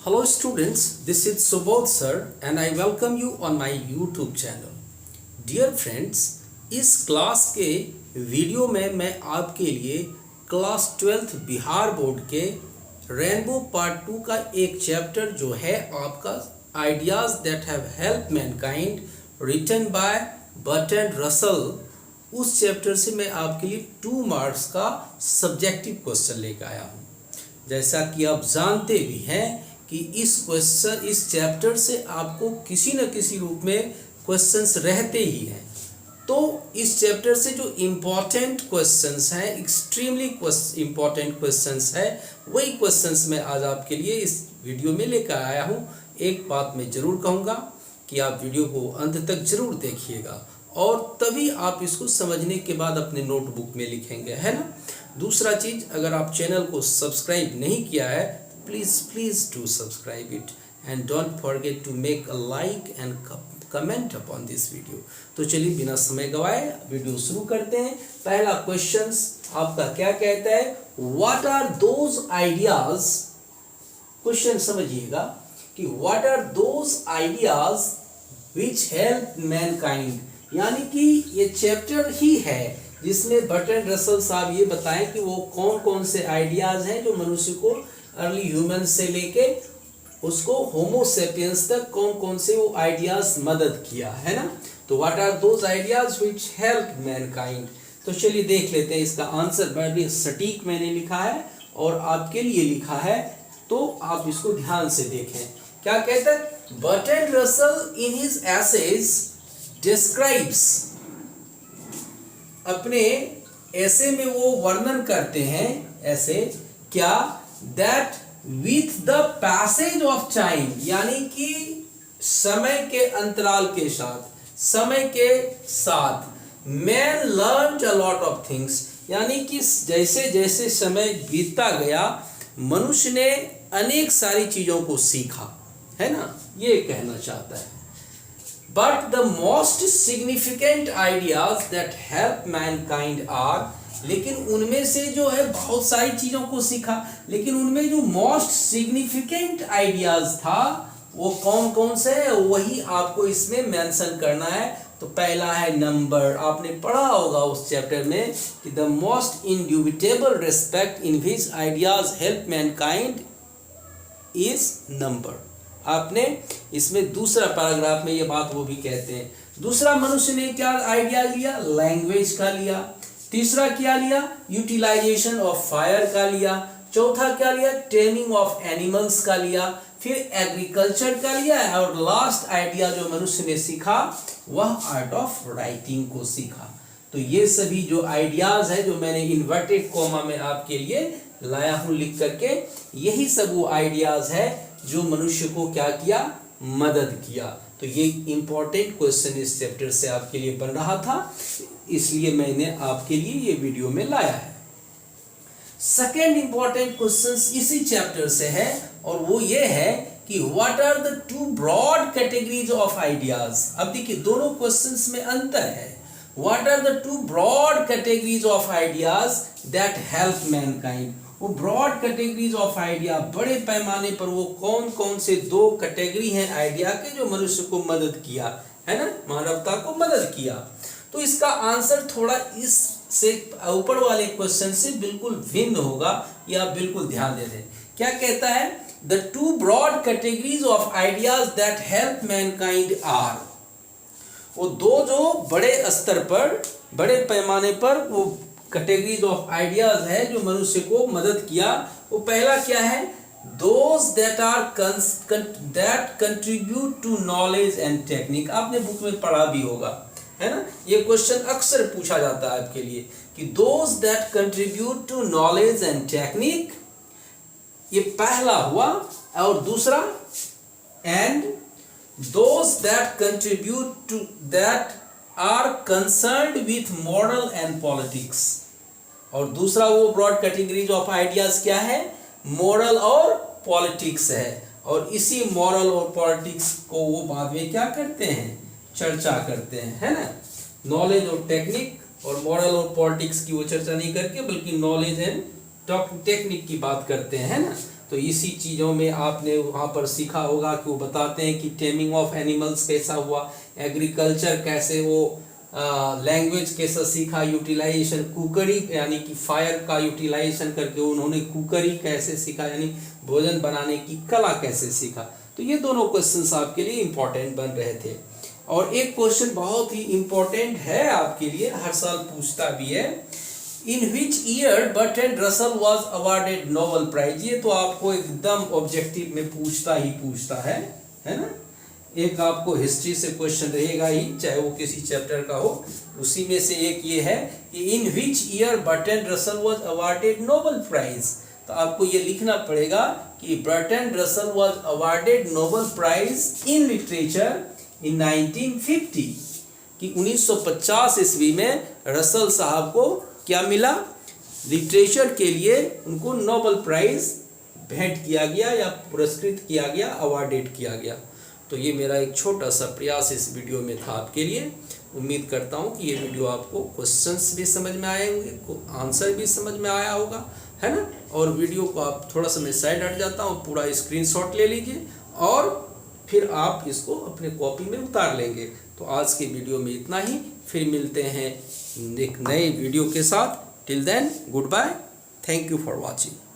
Hello students, this is Subodh sir and I welcome you on my YouTube channel. Dear friends, इस class के video में मैं आपके लिए क्लास 12th बिहार बोर्ड के रेनबो पार्ट 2 का एक चैप्टर जो है आपका ideas that have help mankind written by Bertrand Russell, उस चैप्टर से मैं आपके लिए 2 मार्क्स का सब्जेक्टिव क्वेश्चन लेकर आया हूँ। जैसा कि आप जानते भी हैं कि इस चैप्टर से आपको किसी न किसी रूप में क्वेश्चंस रहते ही हैं। तो इस चैप्टर से जो इम्पोर्टेंट क्वेश्चंस हैं, एक्सट्रीमली इम्पोर्टेंट क्वेश्चंस हैं, वही क्वेश्चंस मैं आज आपके लिए इस वीडियो में लेकर आया हूँ। एक बात मैं ज़रूर कहूँगा कि आप वीडियो को अंत तक ज़रूर देखिएगा और तभी आप इसको समझने के बाद अपने नोटबुक में लिखेंगे, है ना। दूसरा चीज़, अगर आप चैनल को सब्सक्राइब नहीं किया है please do subscribe it and don't forget to make a like and comment upon this video। तो चलिए बिना समय गवाए वीडियो शुरू करते हैं। पहला क्वेश्चन आपका क्या कहता है, what are those ideas, question समझिएगा कि what are those ideas which help mankind, यानी कि ये चैप्टर ही है जिसमें बर्ट्रैंड रसल साहब ये बताएं कि वो कौन कौन से आइडियाज हैं जो मनुष्य को अर्ली ह्यूमन से लेके उसको होमो सेपियंस तक कौन कौन से वो आइडियाज मदद किया, है ना। तो what are those ideas which help mankind. तो चलिए देख लेते हैं इसका आंसर। बड़ी सटीक मैंने लिखा है और आपके लिए लिखा है, तो आप इसको ध्यान से देखें। क्या कहता है, Bertrand Russell in his essays describes, अपने ऐसे में वो वर्णन करते हैं, ऐसे क्या, that with the passage of time, यानी कि समय के अंतराल के साथ, समय के साथ man learn a lot of things, यानी कि जैसे जैसे समय बीतता गया मनुष्य ने अनेक सारी चीजों को सीखा, है ना, ये कहना चाहता है। But the most significant ideas that help mankind are, लेकिन उनमें से जो है बहुत सारी चीजों को सीखा, लेकिन उनमें जो मोस्ट सिग्निफिकेंट आइडियाज था वो कौन कौन से है, वही आपको इसमें मेंशन करना है। तो पहला है नंबर। आपने पढ़ा होगा उस चैप्टर में कि the most indubitable respect in which ideas help mankind is number. आपने इसमें दूसरा पैराग्राफ में ये बात वो भी कहते हैं। दूसरा, मनुष्य ने क्या आइडिया लिया, लैंग्वेज का लिया। तीसरा क्या लिया, यूटिलाइजेशन ऑफ फायर का लिया। चौथा क्या लिया, टेमिंग ऑफ एनिमल्स का लिया। फिर एग्रीकल्चर का लिया और लास्ट आइडिया जो मनुष्य ने सीखा वह आर्ट ऑफ राइटिंग को सीखा। तो ये सभी जो आइडियाज है जो मैंने इन्वर्टेड कॉमा में आपके लिए लाया हूं लिख करके, यही सब वो आइडियाज है जो मनुष्य को क्या किया, मदद किया। तो ये इंपॉर्टेंट क्वेश्चन इस चैप्टर से आपके लिए बन रहा था, इसलिए मैंने आपके लिए ये वीडियो में लाया है। सेकेंड इंपॉर्टेंट क्वेश्चन इसी चैप्टर से है और वो ये है कि what are the 2 broad categories of ideas. अब देखिए दोनों क्वेश्चंस में अंतर है। What are the 2 broad categories of ideas that help mankind. वो ब्रॉड कैटेगरीज ऑफ आइडिया, बड़े पैमाने पर वो कौन कौन से 2 कैटेगरी हैं आइडिया के जो मनुष्य को मदद किया, है ना, मानवता को मदद किया। तो इसका आंसर थोड़ा इससे ऊपर वाले क्वेश्चन से बिल्कुल भिन्न होगा, ये आप बिल्कुल ध्यान दे दें। क्या कहता है, the 2 broad categories of ideas that help mankind are. वो 2 जो बड़े स्तर पर, बड़े पैमाने पर वो कैटेगरीज ऑफ आइडियाज है जो मनुष्य को मदद किया। वो पहला क्या है, those that are that contribute to knowledge and technique. आपने बुक में पढ़ा भी होगा, है ना, ये क्वेश्चन अक्सर पूछा जाता है आपके लिए कि those that contribute to knowledge and technique, ये पहला हुआ। और दूसरा, and those that contribute to that are concerned with moral and politics. और दूसरा वो ब्रॉड कैटेगरीज ऑफ आइडियाज क्या है, मॉरल और पॉलिटिक्स है। और इसी मॉरल और पॉलिटिक्स को वो बाद में क्या करते हैं, चर्चा करते हैं, है ना। नॉलेज और टेक्निक और मॉरल और पॉलिटिक्स की वो चर्चा नहीं करके बल्कि नॉलेज एंड टेक्निक की बात करते हैं, है ना। तो इसी चीज़ों में आपने वहाँ पर सीखा होगा कि वो बताते हैं कि टेमिंग ऑफ एनिमल्स कैसा हुआ, एग्रीकल्चर कैसे, वो लैंग्वेज कैसा सीखा, यूटिलाइजेशन कुकरी यानी कि फायर का यूटिलाइजेशन करके उन्होंने कुकरी कैसे सीखा यानी भोजन बनाने की कला कैसे सीखा। तो ये दोनों क्वेश्चंस आपके लिए इम्पोर्टेंट बन रहे थे। और एक क्वेश्चन बहुत ही इम्पोर्टेंट है आपके लिए, हर साल पूछता भी है, in which year Bertrand Russell was awarded Nobel prize. ये तो आपको एकदम ऑब्जेक्टिव में पूछता है ना। एक आपको हिस्ट्री से क्वेश्चन रहेगा ही, चाहे वो किसी चैप्टर का हो। उसी में से एक ये है कि in which year Bertrand Russell was awarded Nobel prize. तो आपको ये लिखना पड़ेगा कि Bertrand Russell was awarded Nobel prize in literature in 1950, कि 1950 ईस्वी में रसल साहब को क्या मिला, लिटरेचर के लिए उनको नोबेल प्राइज भेंट किया गया या पुरस्कृत किया गया, अवार्डेड किया गया। तो ये मेरा एक छोटा सा प्रयास इस वीडियो में था आपके लिए। उम्मीद करता हूँ कि ये वीडियो आपको क्वेश्चंस भी समझ में आए होंगे, आंसर भी समझ में आया होगा, है ना। और वीडियो को आप थोड़ा सा मैं साइड हट जाता हूँ, पूरा स्क्रीनशॉट ले लीजिए और फिर आप इसको अपने कॉपी में उतार लेंगे। तो आज के वीडियो में इतना ही, फिर मिलते हैं एक नए वीडियो के साथ। Till then goodbye, thank you for watching.